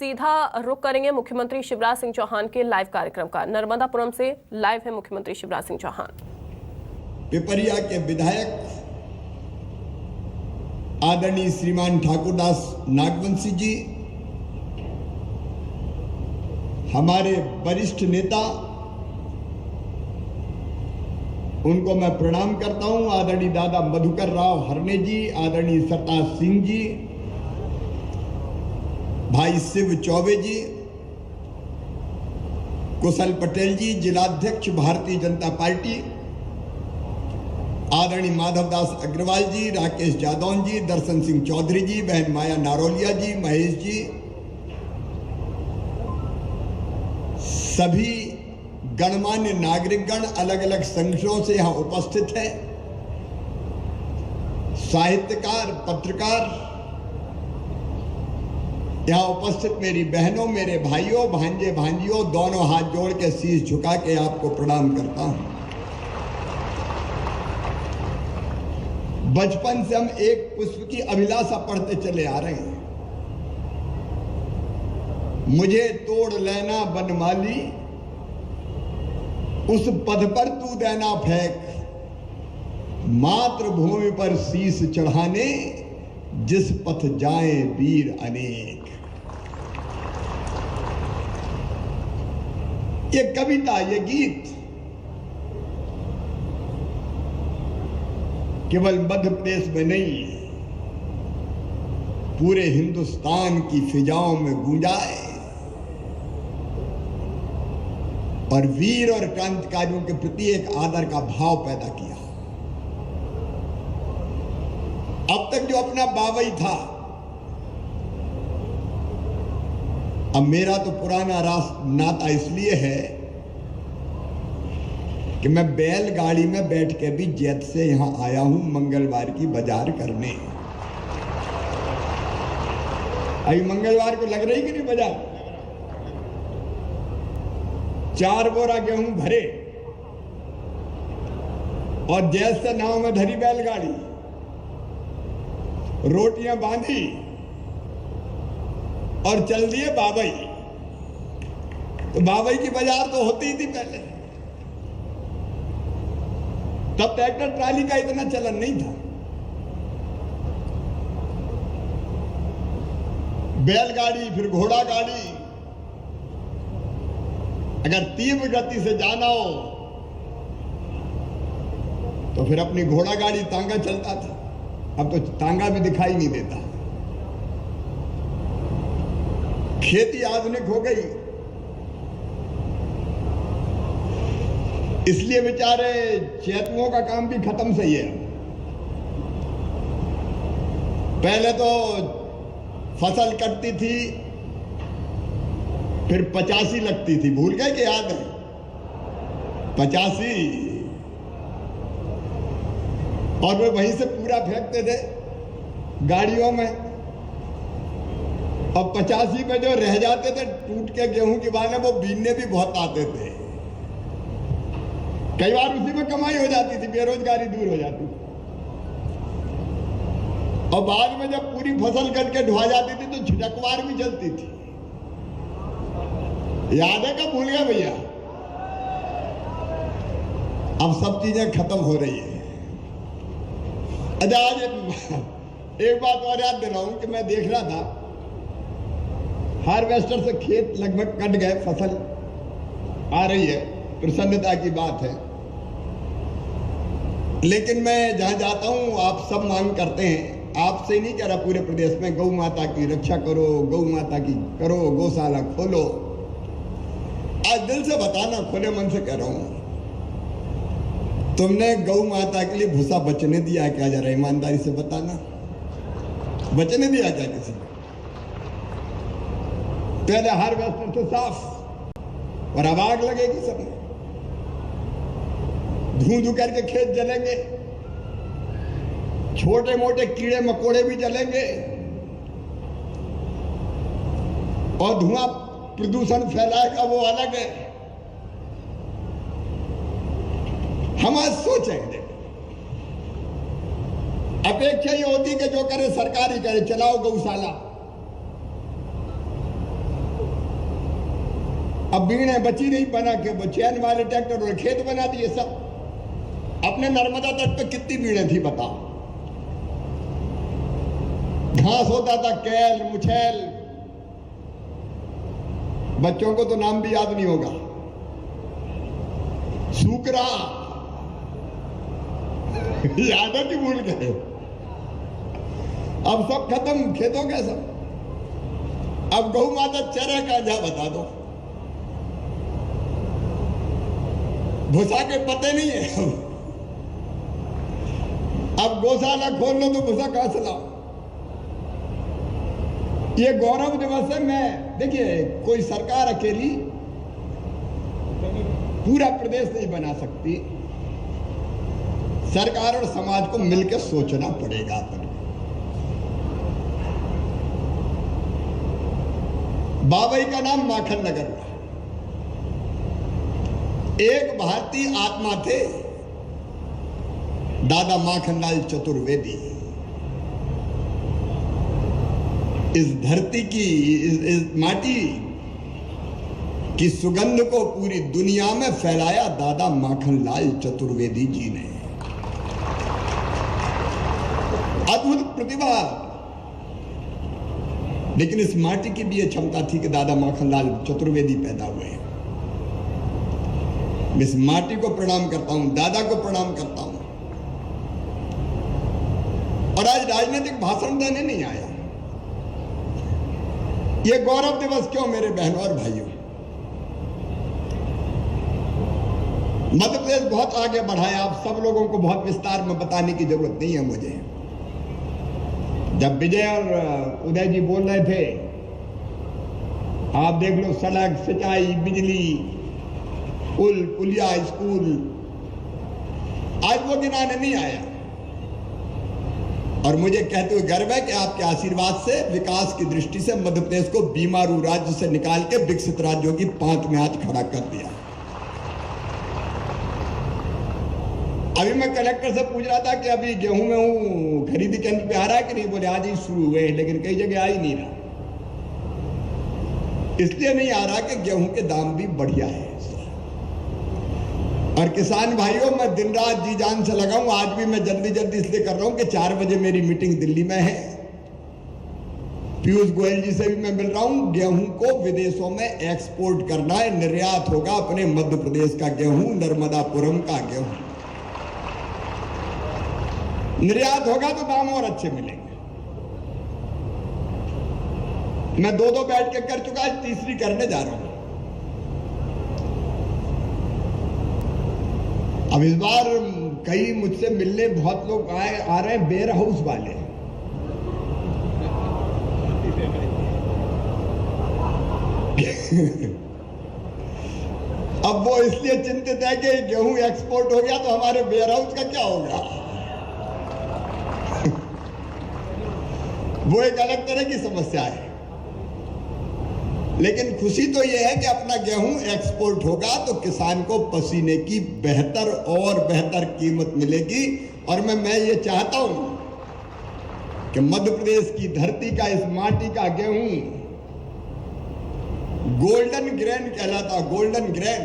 सीधा रुख करेंगे मुख्यमंत्री शिवराज सिंह चौहान के लाइव कार्यक्रम का। नर्मदापुरम से लाइव है मुख्यमंत्री शिवराज सिंह चौहान। पिपरिया के विधायक आदरणीय श्रीमान ठाकुरदास नागवंशी जी, हमारे वरिष्ठ नेता, उनको मैं प्रणाम करता हूं। आदरणीय दादा मधुकर राव हरणे जी, आदरणीय सरताज सिंह जी, भाई शिव चौबे जी, कुशल पटेल जी, जिलाध्यक्ष भारतीय जनता पार्टी, आदरणीय माधवदास अग्रवाल जी, राकेश जादौन जी, दर्शन सिंह चौधरी जी, बहन माया नारोलिया जी, महेश जी, सभी गणमान्य नागरिकगण अलग अलग संगठनों से यहां उपस्थित हैं, साहित्यकार, पत्रकार, यहां उपस्थित मेरी बहनों, मेरे भाइयों, भांजे भांजियों, दोनों हाथ जोड़ के शीश झुका के आपको प्रणाम करता हूं। बचपन से हम एक पुष्प की अभिलाषा पढ़ते चले आ रहे हैं। मुझे तोड़ लेना बनमाली, उस पद पर तू देना फेंक, मातृभूमि पर शीश चढ़ाने जिस पथ जाए वीर अनेक। ये कविता, ये गीत केवल मध्य प्रदेश में नहीं, पूरे हिंदुस्तान की फिजाओं में गूंजाए और वीर और क्रांतिकारियों के प्रति एक आदर का भाव पैदा किया। अब तक जो अपना बावई था, अब मेरा तो पुराना नाता इसलिए है कि मैं बैलगाड़ी में बैठ के भी जैत से यहां आया हूं मंगलवार की बाजार करने। अभी मंगलवार को लग रही कि नहीं बाजार? 4 बोरा गेहूं भरे और जैत से नाव में धरी बैलगाड़ी, रोटियां बांधी और चल दिए बाबई। तो बाबई की बाजार तो होती ही थी पहले, तब ट्रैक्टर ट्राली का इतना चलन नहीं था। बैलगाड़ी, फिर घोड़ा गाड़ी, अगर तीव्र गति से जाना हो तो फिर अपनी घोड़ा गाड़ी तांगा चलता था। अब तो तांगा भी दिखाई नहीं देता। खेती आधुनिक हो गई, इसलिए बेचारे चैतुओं का काम भी खत्म सही है। पहले तो फसल कटती थी, फिर 85 लगती थी, भूल गए कि याद है? 85, और वे वहीं से पूरा फेंकते थे गाड़ियों में। और 85 में जो रह जाते थे टूट के गेहूं की बालें, वो बीनने भी बहुत आते थे। कई बार उसी में कमाई हो जाती थी, बेरोजगारी दूर हो जाती थी। और बाद में जब पूरी फसल कट के ढुआ जाती थी तो छिटकवार भी चलती थी। याद है? कब भूल गया भैया? अब सब चीजें खत्म हो रही है। अच्छा, आज एक बात और याद दिलाऊं कि मैं देख रहा था, हार्वेस्टर से खेत लगभग कट गए, फसल आ रही है, प्रसन्नता की बात है। लेकिन मैं जहां जाता हूं, आप सब मांग करते हैं, आपसे नहीं कह रहा, पूरे प्रदेश में गौ माता की रक्षा करो, गौ माता की करो, गौशाला खोलो। आज दिल से बताना, खुले मन से कह रहा हूं, तुमने गौ माता के लिए भूसा बचने दिया क्या? जरा ईमानदारी से बताना, बचने दिया क्या किसी? पहले हार्वेस्टर से साफ, और अब आग लगेगी सब में, धूं धू करके खेत जलेंगे, छोटे मोटे कीड़े मकोड़े भी जलेंगे, और धुआं प्रदूषण फैलाएगा, वो अलग है। हम आज सोचेंगे, अपेक्षा ये होती कि जो करे सरकार ही करे, चलाओ गौशाला। अब बीड़े बची नहीं, बना के वो चैन वाले ट्रैक्टर और खेत बना दिए सब। अपने नर्मदा तट पे कितनी बीड़े थी बताओ। घास होता था, कैल, मुछैल, बच्चों को तो नाम भी याद नहीं होगा, सूकरा, याद है कि भूल गए। अब सब खत्म, खेतों के सब। अब गौ माता चरे का जा बता दो, भूसा के पते नहीं है। अब गौशाला खोल लो तो भूसा कहां से लाओ। ये गौरव दिवस है। मैं देखिए, कोई सरकार अकेली पूरा प्रदेश नहीं बना सकती, सरकार और समाज को मिलकर सोचना पड़ेगा। बाबई का नाम माखन नगर हुआ। एक भारतीय आत्मा थे दादा माखनलाल चतुर्वेदी। इस धरती की, इस माटी की सुगंध को पूरी दुनिया में फैलाया दादा माखनलाल चतुर्वेदी जी ने। अद्भुत प्रतिभा। लेकिन इस माटी की भी यह क्षमता थी कि दादा माखनलाल चतुर्वेदी पैदा हुए। मैं इस माटी को प्रणाम करता हूं, दादा को प्रणाम करता हूं। और आज राजनीतिक भाषण देने नहीं आया। यह गौरव दिवस क्यों मेरे बहनों और भाइयों? मध्य प्रदेश बहुत आगे बढ़ा है। आप सब लोगों को बहुत विस्तार में बताने की जरूरत नहीं है मुझे। जब विजय और उदय जी बोल रहे थे, आप देख लो, सड़क, सिंचाई, बिजली, पुल, पुलिया, स्कूल, आज वो गिनाने नहीं आया। और मुझे कहते हुए गर्व है कि आपके आशीर्वाद से, विकास की दृष्टि से मध्य प्रदेश को बीमारू राज्य से निकाल के विकसित राज्यों की पांच में आज खड़ा कर दिया। अभी मैं कलेक्टर से पूछ रहा था कि अभी गेहूं में हूं, खरीदी केंद्र पे आ रहा है कि नहीं? बोले आज ही शुरू हुए, लेकिन कई जगह आ ही नहीं रहा। इसलिए नहीं आ रहा कि गेहूं के दाम भी बढ़िया है। और किसान भाइयों, मैं दिन रात जी जान से लगा हूं। आज भी मैं जल्दी जल्दी इसलिए कर रहा हूं कि 4 बजे मेरी मीटिंग दिल्ली में है। पीयूष गोयल जी से भी मैं मिल रहा हूं। गेहूं को विदेशों में एक्सपोर्ट करना है, निर्यात होगा अपने मध्य प्रदेश का गेहूं, नर्मदापुरम का गेहूं निर्यात होगा तो दाम और अच्छे मिलेंगे। मैं 2-2 बैठ के कर चुका, आज तीसरी करने जा रहा हूं। अब इस बार कई मुझसे मिलने बहुत लोग आ रहे हैं, वेयर हाउस वाले। अब वो इसलिए चिंतित है कि गेहूं एक्सपोर्ट हो गया तो हमारे वेयर हाउस का क्या होगा। वो एक अलग तरह की समस्या है। लेकिन खुशी तो यह है कि अपना गेहूं एक्सपोर्ट होगा तो किसान को पसीने की बेहतर और बेहतर कीमत मिलेगी। और मैं ये चाहता हूं कि मध्य प्रदेश की धरती का, इस माटी का गेहूं गोल्डन ग्रेन कहलाता। गोल्डन ग्रेन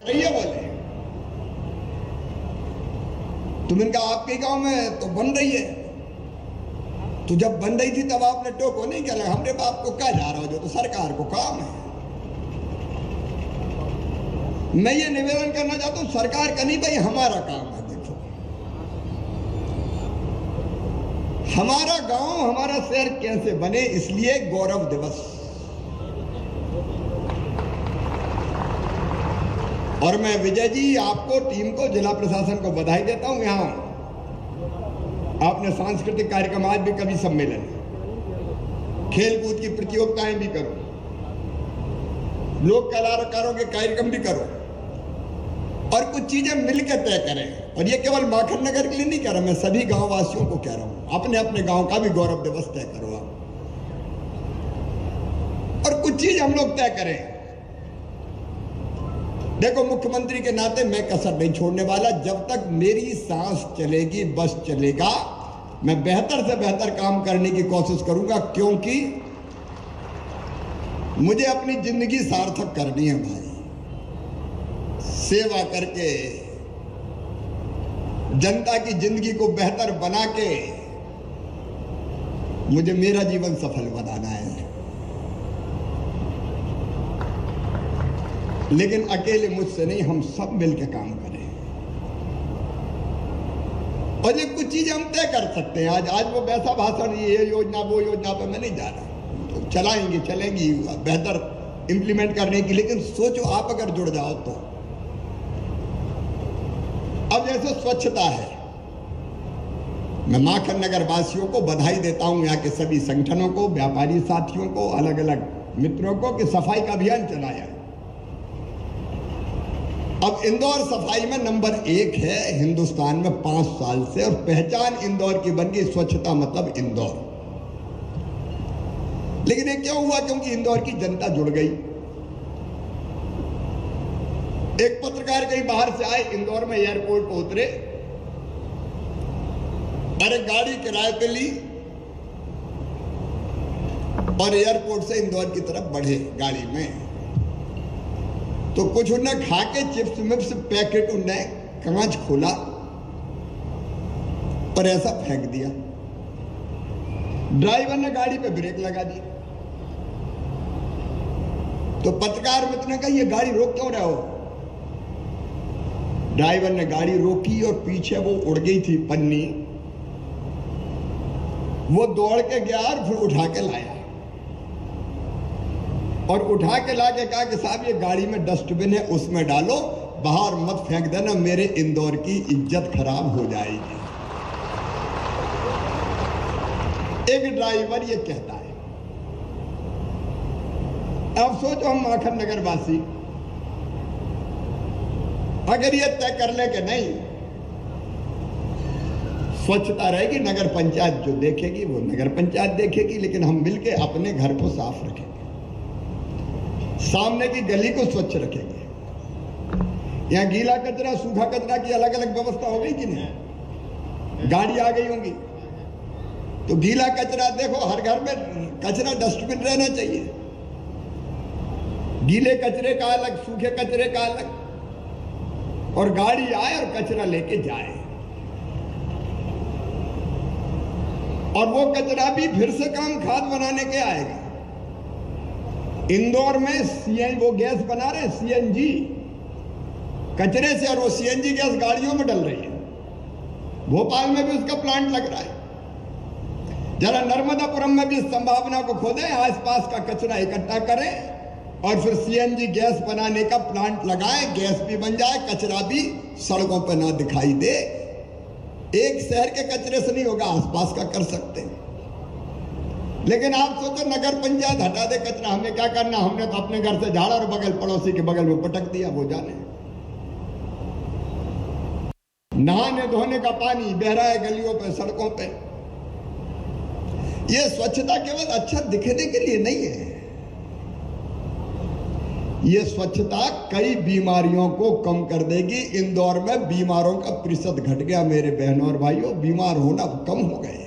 बोले तुम, इनका आपके गांव में तो बन रही है। तो जब बन रही थी तब आपने टोको नहीं किया, हमरे बाप को क्या जा रहा हो, जो तो सरकार को काम है। मैं ये निवेदन करना चाहता हूं, सरकार का नहीं भाई, हमारा काम है। देखो, हमारा गांव, हमारा शहर कैसे बने, इसलिए गौरव दिवस। और मैं विजय जी, आपको, टीम को, जिला प्रशासन को बधाई देता हूं। यहां आपने सांस्कृतिक कार्यक्रम, आज भी कवि सम्मेलन, खेलकूद की प्रतियोगिताएं भी करो, लोक कलाकारों के कार्यक्रम भी करो, और कुछ चीजें मिलकर तय करें। और ये केवल माखन नगर के लिए नहीं कह रहा, मैं सभी गांव वासियों को कह रहा हूं, अपने अपने गांव का भी गौरव दिवस तय करो आप। और कुछ चीज हम लोग तय करें। देखो, मुख्यमंत्री के नाते मैं कसर नहीं छोड़ने वाला। जब तक मेरी सांस चलेगी, बस चलेगा, मैं बेहतर से बेहतर काम करने की कोशिश करूंगा। क्योंकि मुझे अपनी जिंदगी सार्थक करनी है भाई, सेवा करके जनता की जिंदगी को बेहतर बना के मुझे मेरा जीवन सफल बनाना है। लेकिन अकेले मुझसे नहीं, हम सब मिलकर काम करें। और ये कुछ चीजें हम तय कर सकते हैं। आज वो वैसा भाषण, ये योजना वो योजना पे मैं नहीं जा रहा, तो चलाएंगे चलेंगी बेहतर इंप्लीमेंट करने की। लेकिन सोचो आप अगर जुड़ जाओ तो। अब जैसे स्वच्छता है, मैं माखन नगर वासियों को बधाई देता हूं, यहाँ के सभी संगठनों को, व्यापारी साथियों को, अलग अलग मित्रों को कि सफाई का अभियान चलाया है। अब इंदौर सफाई में नंबर 1 है हिंदुस्तान में 5 साल से, और पहचान इंदौर की बन गई, स्वच्छता मतलब इंदौर। लेकिन ये क्यों हुआ? क्योंकि इंदौर की जनता जुड़ गई। एक पत्रकार कहीं बाहर से आए, इंदौर में एयरपोर्ट पर उतरे, अरे गाड़ी किराए पे ली और एयरपोर्ट से इंदौर की तरफ बढ़े गाड़ी में। तो कुछ उन्हें खा के चिप्स मिप्स पैकेट उन्हें कांच खोला और ऐसा फेंक दिया। ड्राइवर ने गाड़ी पे ब्रेक लगा दी। तो पत्रकार मित्र ने कहा, ये गाड़ी रोक क्यों रहे हो? ड्राइवर ने गाड़ी रोकी और पीछे वो उड़ गई थी पन्नी, वो दौड़ के गया और फिर उठा के लाया, और उठा के ला के कहा कि साहब ये गाड़ी में डस्टबिन है, उसमें डालो, बाहर मत फेंक देना, मेरे इंदौर की इज्जत खराब हो जाएगी। एक ड्राइवर ये कहता है। अब सोचो हम माखन नगर वासी अगर ये तय कर ले कि नहीं, स्वच्छता रहेगी, नगर पंचायत जो देखेगी वो नगर पंचायत देखेगी, लेकिन हम मिलके अपने घर को साफ रखेंगे, सामने की गली को स्वच्छ रखेंगे। यहाँ गीला कचरा सूखा कचरा की अलग अलग व्यवस्था हो गई कि नहीं? गाड़ी आ गई होंगी तो गीला कचरा देखो, हर घर में कचरा डस्टबिन रहना चाहिए, गीले कचरे का अलग, सूखे कचरे का अलग, और गाड़ी आए और कचरा लेके जाए, और वो कचरा भी फिर से काम खाद बनाने के आएगा। इंदौर में वो गैस बना रहे सीएनजी कचरे से, और वो सीएनजी गैस गाड़ियों में डल रही है। भोपाल में भी उसका प्लांट लग रहा है। जरा नर्मदापुरम में भी इस संभावना को खोदें, आसपास का कचरा इकट्ठा करें और फिर सीएनजी गैस बनाने का प्लांट लगाएं, गैस भी बन जाए, कचरा भी सड़कों पर ना दिखाई दे। एक शहर के कचरे से नहीं होगा, आसपास का कर सकते हैं। लेकिन आप सोचो नगर पंचायत हटा दे कचरा, हमें क्या करना? हमने तो अपने घर से झाड़ा और बगल पड़ोसी के बगल में पटक दिया, वो जाने। नहाने धोने का पानी बह रहा है गलियों पे, सड़कों पे। ये स्वच्छता केवल अच्छा दिखने के लिए नहीं है, ये स्वच्छता कई बीमारियों को कम कर देगी। इंदौर में बीमारों का प्रतिशत घट गया मेरे बहनों और भाइयों, बीमार होना कम हो गए।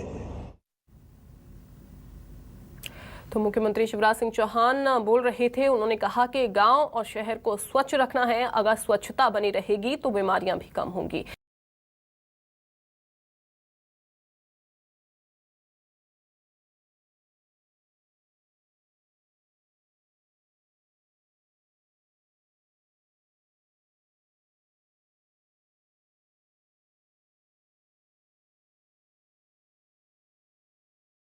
तो मुख्यमंत्री शिवराज सिंह चौहान बोल रहे थे, उन्होंने कहा कि गांव और शहर को स्वच्छ रखना है, अगर स्वच्छता बनी रहेगी तो बीमारियां भी कम होंगी।